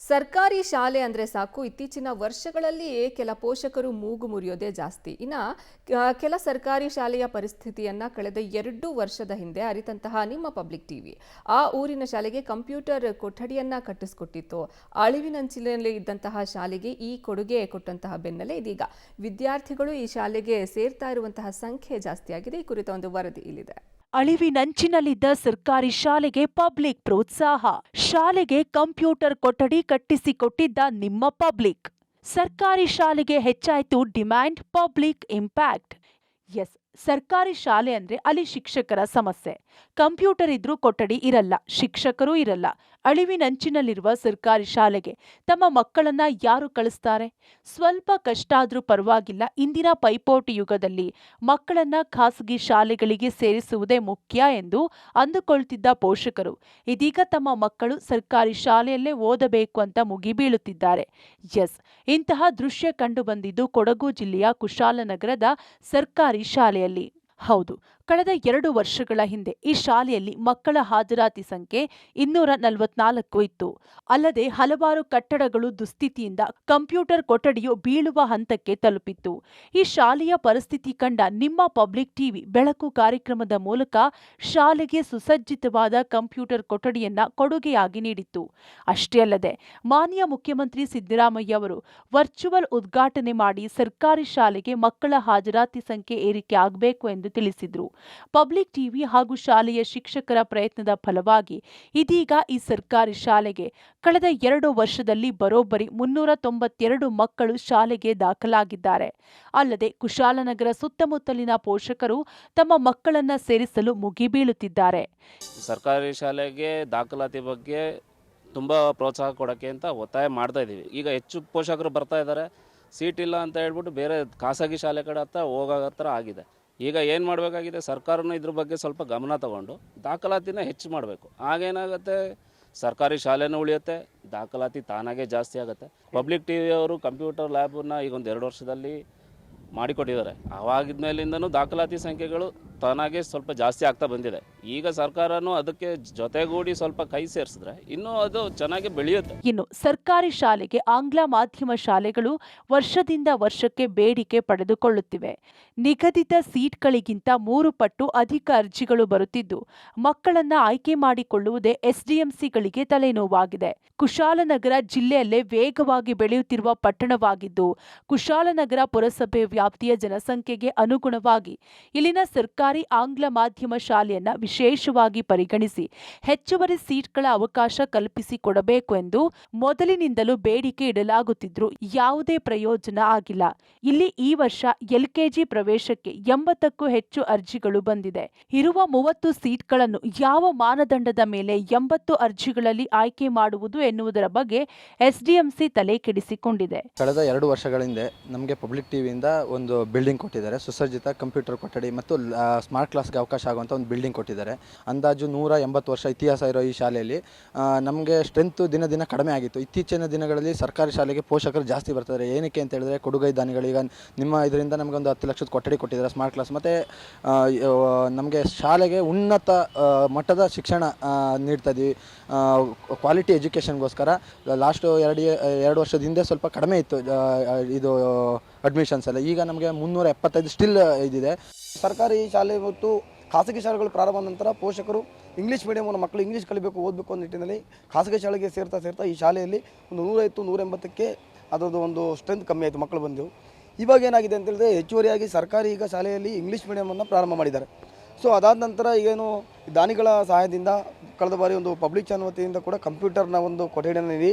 ಸರ್ಕಾರಿ ಶಾಲೆ ಅಂದ್ರೆ ಸಾಕು ಇತ್ತೀಚಿನ ವರ್ಷಗಳಲ್ಲಿ ಕೆಲ ಪೋಷಕರು ಮೂಗು ಮುರಿಯೋದೇ ಜಾಸ್ತಿ. ಕೆಲ ಸರ್ಕಾರಿ ಶಾಲೆಯ ಪರಿಸ್ಥಿತಿಯನ್ನ ಕಳೆದ 2 ವರ್ಷದ ಹಿಂದೆ ಅರಿತಂತಹ ನಿಮ್ಮ ಪಬ್ಲಿಕ್ ಟಿವಿ ಆ ಊರಿನ ಶಾಲೆಗೆ ಕಂಪ್ಯೂಟರ್ ಕೊಠಡಿಯನ್ನ ಕಟ್ಟಿಸಿಕೊಟ್ಟಿತ್ತು. ಅಳಿವಿನಂಚಿನಲ್ಲಿ ಇದ್ದಂತಹ ಶಾಲೆಗೆ ಈ ಕೊಡುಗೆ ಕೊಟ್ಟಂತಹ ಬೆನ್ನಲ್ಲೇ ಇದೀಗ ವಿದ್ಯಾರ್ಥಿಗಳು ಈ ಶಾಲೆಗೆ ಸೇರ್ತಾ ಇರುವಂತಹ ಸಂಖ್ಯೆ ಜಾಸ್ತಿಯಾಗಿದೆ. ಈ ಕುರಿತ ಒಂದು ವರದಿ ಇಲ್ಲಿದೆ. ಅಳಿವಿನಂಚಿನಲ್ಲಿದ್ದ ಸರ್ಕಾರಿ ಶಾಲೆಗೆ ಪಬ್ಲಿಕ್ ಪ್ರೋತ್ಸಾಹ. ಶಾಲೆಗೆ ಕಂಪ್ಯೂಟರ್ ಕೊಠಡಿ ಕಟ್ಟಿಸಿಕೊಟ್ಟಿದ್ದ ನಿಮ್ಮ ಪಬ್ಲಿಕ್. ಸರ್ಕಾರಿ ಶಾಲೆಗೆ ಹೆಚ್ಚಾಯಿತು ಡಿಮ್ಯಾಂಡ್, ಪಬ್ಲಿಕ್ ಇಂಪ್ಯಾಕ್ಟ್. ಎಸ್, ಸರ್ಕಾರಿ ಶಾಲೆ ಅಂದ್ರೆ ಅಲ್ಲಿ ಶಿಕ್ಷಕರ ಸಮಸ್ಯೆ. ಕಂಪ್ಯೂಟರ್ ಇದ್ರೂ ಕೊಠಡಿ ಇರಲ್ಲ, ಶಿಕ್ಷಕರೂ ಇರಲ್ಲ. ಅಳಿವಿನಂಚಿನಲ್ಲಿರುವ ಸರ್ಕಾರಿ ಶಾಲೆಗೆ ತಮ್ಮ ಮಕ್ಕಳನ್ನ ಯಾರು ಕಳಿಸ್ತಾರೆ? ಸ್ವಲ್ಪ ಕಷ್ಟ ಆದ್ರೂ ಪರವಾಗಿಲ್ಲ, ಇಂದಿನ ಪೈಪೋಟಿ ಯುಗದಲ್ಲಿ ಮಕ್ಕಳನ್ನ ಖಾಸಗಿ ಶಾಲೆಗಳಿಗೆ ಸೇರಿಸುವುದೇ ಮುಖ್ಯ ಎಂದು ಅಂದುಕೊಳ್ತಿದ್ದ ಪೋಷಕರು ಇದೀಗ ತಮ್ಮ ಮಕ್ಕಳು ಸರ್ಕಾರಿ ಶಾಲೆಯಲ್ಲೇ ಓದಬೇಕು ಅಂತ ಮುಗಿಬೀಳುತ್ತಿದ್ದಾರೆ. ಎಸ್, ಇಂತಹ ದೃಶ್ಯ ಕಂಡುಬಂದಿದ್ದು ಕೊಡಗು ಜಿಲ್ಲೆಯ ಕುಶಾಲನಗರದ ಸರ್ಕಾರಿ ಶಾಲೆಯಲ್ಲಿ. ಹೌದು, ಕಳೆದ 2 ವರ್ಷಗಳ ಹಿಂದೆ ಈ ಶಾಲೆಯಲ್ಲಿ ಮಕ್ಕಳ ಹಾಜರಾತಿ ಸಂಖ್ಯೆ 244 ಇತ್ತು. ಅಲ್ಲದೆ ಹಲವಾರು ಕಟ್ಟಡಗಳು ದುಸ್ಥಿತಿಯಿಂದ ಕಂಪ್ಯೂಟರ್ ಕೊಠಡಿಯು ಬೀಳುವ ಹಂತಕ್ಕೆ ತಲುಪಿತ್ತು. ಈ ಶಾಲೆಯ ಪರಿಸ್ಥಿತಿ ಕಂಡ ನಿಮ್ಮ ಪಬ್ಲಿಕ್ ಟಿವಿ ಬೆಳಕು ಕಾರ್ಯಕ್ರಮದ ಮೂಲಕ ಶಾಲೆಗೆ ಸುಸಜ್ಜಿತವಾದ ಕಂಪ್ಯೂಟರ್ ಕೊಠಡಿಯನ್ನ ಕೊಡುಗೆಯಾಗಿ ನೀಡಿತ್ತು. ಅಷ್ಟೇ ಅಲ್ಲದೆ ಮಾನ್ಯ ಮುಖ್ಯಮಂತ್ರಿ ಸಿದ್ದರಾಮಯ್ಯ ಅವರು ವರ್ಚುವಲ್ ಉದ್ಘಾಟನೆ ಮಾಡಿ ಸರ್ಕಾರಿ ಶಾಲೆಗೆ ಮಕ್ಕಳ ಹಾಜರಾತಿ ಸಂಖ್ಯೆ ಏರಿಕೆ ಆಗಬೇಕು ಎಂದು ತಿಳಿಸಿದ್ರು. ಪಬ್ಲಿಕ್ ಟಿವಿ ಹಾಗೂ ಶಾಲೆಯ ಶಿಕ್ಷಕರ ಪ್ರಯತ್ನದ ಫಲವಾಗಿ ಇದೀಗ ಈ ಸರ್ಕಾರಿ ಶಾಲೆಗೆ ಕಳೆದ 2 ವರ್ಷದಲ್ಲಿ ಬರೋಬ್ಬರಿ 392 ಮಕ್ಕಳು ಶಾಲೆಗೆ ದಾಖಲಾಗಿದ್ದಾರೆ. ಅಲ್ಲದೆ ಕುಶಾಲನಗರ ಸುತ್ತಮುತ್ತಲಿನ ಪೋಷಕರು ತಮ್ಮ ಮಕ್ಕಳನ್ನ ಸೇರಿಸಲು ಮುಗಿಬೀಳುತ್ತಿದ್ದಾರೆ. ಸರ್ಕಾರಿ ಶಾಲೆಗೆ ದಾಖಲಾತಿ ಬಗ್ಗೆ ತುಂಬ ಪ್ರೋತ್ಸಾಹ ಕೊಡೋಕ್ಕೆ ಅಂತ ಒತ್ತಾಯ ಮಾಡ್ತಾ ಇದ್ದೀವಿ. ಈಗ ಹೆಚ್ಚು ಪೋಷಕರು ಬರ್ತಾ ಇದ್ದಾರೆ. ಸೀಟ್ ಇಲ್ಲ ಅಂತ ಹೇಳ್ಬಿಟ್ಟು ಬೇರೆ ಖಾಸಗಿ ಶಾಲೆ ಕಡೆ ಹೋಗೋ ಥರ ಆಗಿದೆ. ಈಗ ಏನು ಮಾಡಬೇಕಾಗಿದೆ, ಸರ್ಕಾರನೂ ಇದ್ರ ಬಗ್ಗೆ ಸ್ವಲ್ಪ ಗಮನ ತಗೊಂಡು ದಾಖಲಾತಿನ ಹೆಚ್ಚು ಮಾಡಬೇಕು. ಆಗೇನಾಗುತ್ತೆ, ಸರ್ಕಾರಿ ಶಾಲೆನೂ ಉಳಿಯುತ್ತೆ, ದಾಖಲಾತಿ ತಾನಾಗೆ ಜಾಸ್ತಿ ಆಗುತ್ತೆ. ಪಬ್ಲಿಕ್ ಟಿವಿ ಅವರು ಕಂಪ್ಯೂಟರ್ ಲ್ಯಾಬನ್ನು ಈಗ ಒಂದು 2 ವರ್ಷದಲ್ಲಿ ಮಾಡಿಕೊಟ್ಟಿದ್ದಾರೆ. ಆವಾಗಿದ್ಮೇಲಿಂದನೂ ದಾಖಲಾತಿ ಸಂಖ್ಯೆಗಳು ತಾನಾಗೆ ಸ್ವಲ್ಪ ಜಾಸ್ತಿ ಆಗ್ತಾ ಬಂದಿದೆ. ಈಗ ಸರ್ಕಾರನೂ ಅದಕ್ಕೆ ಜೊತೆಗೂಡಿ ಸ್ವಲ್ಪ ಕೈ ಸೇರಿಸಿದ್ರೆ ಇನ್ನೂ ಅದು ಚೆನ್ನಾಗಿ ಬೆಳೆಯುತ್ತೆ. ಇನ್ನು ಸರ್ಕಾರಿ ಶಾಲೆಗೆ ಆಂಗ್ಲ ಮಾಧ್ಯಮ ಶಾಲೆಗಳು ವರ್ಷದಿಂದ ವರ್ಷಕ್ಕೆ ಬೇಡಿಕೆ ಪಡೆದುಕೊಳ್ಳುತ್ತಿವೆ. ನಿಗದಿತ ಸೀಟ್ಗಳಿಗಿಂತ 3 ಪಟ್ಟು ಅಧಿಕ ಅರ್ಜಿಗಳು ಬರುತ್ತಿದ್ದು ಮಕ್ಕಳನ್ನ ಆಯ್ಕೆ ಮಾಡಿಕೊಳ್ಳುವುದೇ ಎಸ್ಡಿಎಂಸಿಗಳಿಗೆ ತಲೆನೋವಾಗಿದೆ. ಕುಶಾಲನಗರ ಜಿಲ್ಲೆಯಲ್ಲೇ ವೇಗವಾಗಿ ಬೆಳೆಯುತ್ತಿರುವ ಪಟ್ಟಣವಾಗಿದ್ದು ಕುಶಾಲನಗರ ಪುರಸಭೆ ವ್ಯಾಪ್ತಿಯ ಜನಸಂಖ್ಯೆಗೆ ಅನುಗುಣವಾಗಿ ಇಲ್ಲಿನ ಸರ್ಕಾರಿ ಆಂಗ್ಲ ಮಾಧ್ಯಮ ಶಾಲೆಯನ್ನ ವಿಶೇಷವಾಗಿ ಪರಿಗಣಿಸಿ ಹೆಚ್ಚುವರಿ ಸೀಟ್ಗಳ ಅವಕಾಶ ಕಲ್ಪಿಸಿಕೊಡಬೇಕು ಎಂದು ಮೊದಲಿನಿಂದಲೂ ಬೇಡಿಕೆ ಇಡಲಾಗುತ್ತಿದ್ರೂ ಯಾವುದೇ ಪ್ರಯೋಜನ ಆಗಿಲ್ಲ. ಇಲ್ಲಿ ಈ ವರ್ಷ ಎಲ್ಕೆಜಿ ಪ್ರವೇಶಕ್ಕೆ 80ಕ್ಕೂ ಹೆಚ್ಚು ಅರ್ಜಿಗಳು ಬಂದಿದೆ. ಇರುವ 30 ಸೀಟ್ಗಳನ್ನು ಯಾವ ಮಾನದಂಡದ ಮೇಲೆ 80 ಅರ್ಜಿಗಳಲ್ಲಿ ಆಯ್ಕೆ ಮಾಡುವುದು ಎನ್ನುವುದರ ಬಗ್ಗೆ ಎಸ್ಡಿಎಂಸಿ ತಲೆ ಕೆಡಿಸಿಕೊಂಡಿದೆ. ಕಳೆದ 2 ವರ್ಷಗಳ ಹಿಂದೆ ನಮಗೆ ಪಬ್ಲಿಕ್ ಟಿವಿಯಿಂದ ಒಂದು ಬಿಲ್ಡಿಂಗ್ ಕೊಟ್ಟಿದ್ದಾರೆ. ಸುಸಜ್ಜಿತ ಕಂಪ್ಯೂಟರ್ ಕೊಠಡಿ ಮತ್ತು ಸ್ಮಾರ್ಟ್ ಕ್ಲಾಸ್ಗೆ ಅವಕಾಶ ಆಗುವಂಥ ಒಂದು ಬಿಲ್ಡಿಂಗ್ ಕೊಟ್ಟಿದ್ದಾರೆ. ಅಂದಾಜು 180 ವರ್ಷ ಇತಿಹಾಸ ಇರೋ ಈ ಶಾಲೆಯಲ್ಲಿ ನಮಗೆ ಸ್ಟ್ರೆಂತ್ ದಿನ ದಿನ ಕಡಿಮೆ ಆಗಿತ್ತು. ಇತ್ತೀಚಿನ ದಿನಗಳಲ್ಲಿ ಸರ್ಕಾರಿ ಶಾಲೆಗೆ ಪೋಷಕರು ಜಾಸ್ತಿ ಬರ್ತಾರೆ. ಏನಕ್ಕೆ ಅಂತ ಹೇಳಿದ್ರೆ ಕೊಡುಗೈ ದಾನಿಗಳು ಈಗ ನಿಮ್ಮ ಇದರಿಂದ ನಮಗೆ ಒಂದು 10 ಲಕ್ಷದ ಕೊಠಡಿ ಕೊಟ್ಟಿದ್ದಾರೆ, ಸ್ಮಾರ್ಟ್ ಕ್ಲಾಸ್, ಮತ್ತು ನಮಗೆ ಶಾಲೆಗೆ ಉನ್ನತ ಮಟ್ಟದ ಶಿಕ್ಷಣ ನೀಡ್ತಾ ಇದ್ದೀವಿ. ಕ್ವಾಲಿಟಿ ಎಜುಕೇಷನ್ಗೋಸ್ಕರ ಲಾಸ್ಟ್ 2 ವರ್ಷದ ಹಿಂದೆ ಸ್ವಲ್ಪ ಕಡಿಮೆ ಇತ್ತು ಇದು ಅಡ್ಮಿಷನ್ಸ್ ಎಲ್ಲ. ಈಗ ನಮಗೆ 375 ಸ್ಟಿಲ್ ಇದಿದೆ. ಸರ್ಕಾರಿ ಶಾಲೆ ಮತ್ತು ಖಾಸಗಿ ಶಾಲೆಗಳು ಪ್ರಾರಂಭ ನಂತರ ಪೋಷಕರು ಇಂಗ್ಲೀಷ್ ಮೀಡಿಯಮನ್ನು ಮಕ್ಕಳು ಇಂಗ್ಲೀಷ್ ಕಲಿಬೇಕು, ಓದಬೇಕು ಅನ್ನೋ ನಿಟ್ಟಿನಲ್ಲಿ ಖಾಸಗಿ ಶಾಲೆಗೆ ಸೇರ್ತಾ ಈ ಶಾಲೆಯಲ್ಲಿ ಒಂದು 150-180ಕ್ಕೆ ಅದರದ್ದು ಒಂದು ಸ್ಟ್ರೆಂತ್ ಕಮ್ಮಿ ಆಯಿತು, ಮಕ್ಕಳು ಬಂದೆವು. ಇವಾಗ ಏನಾಗಿದೆ ಅಂತ ಹೇಳಿದ್ರೆ ಹೆಚ್ಚುವರಿಯಾಗಿ ಸರ್ಕಾರಿ ಈಗ ಶಾಲೆಯಲ್ಲಿ ಇಂಗ್ಲೀಷ್ ಮೀಡಿಯಮನ್ನು ಪ್ರಾರಂಭ ಮಾಡಿದ್ದಾರೆ. ಸೊ ಅದಾದ ನಂತರ ಈಗೇನು ದಾನಿಗಳ ಸಹಾಯದಿಂದ ಕಳೆದ ಬಾರಿ ಒಂದು ಪಬ್ಲಿಕ್ ಚಾನಲ್ ವತಿಯಿಂದ ಕೂಡ ಕಂಪ್ಯೂಟರ್ನ ಒಂದು ಕೊಠಡಿಯನ್ನು ನೀಡಿ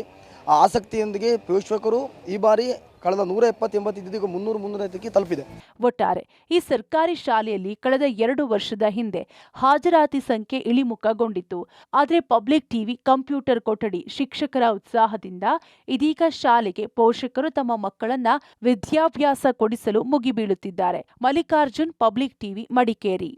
ಆ ಆಸಕ್ತಿಯೊಂದಿಗೆ ಪೋಷಕರು ಈ ಬಾರಿ ಕಳೆದ 170-80 ಇದ್ದಿದ್ದು 300-350ಕ್ಕೆ ತಲುಪಿದೆ. ಒಟ್ಟಾರೆ ಈ ಸರ್ಕಾರಿ ಶಾಲೆಯಲ್ಲಿ ಕಳೆದ 2 ವರ್ಷದ ಹಿಂದೆ ಹಾಜರಾತಿ ಸಂಖ್ಯೆ ಇಳಿಮುಖಗೊಂಡಿತ್ತು. ಆದರೆ ಪಬ್ಲಿಕ್ ಟಿವಿ ಕಂಪ್ಯೂಟರ್ ಕೊಠಡಿ ಶಿಕ್ಷಕರ ಉತ್ಸಾಹದಿಂದ ಇದೀಗ ಶಾಲೆಗೆ ಪೋಷಕರು ತಮ್ಮ ಮಕ್ಕಳನ್ನ ವಿದ್ಯಾಭ್ಯಾಸ ಕೊಡಿಸಲು ಮುಗಿಬೀಳುತ್ತಿದ್ದಾರೆ. Mallikarjun, public TV, Madikeri.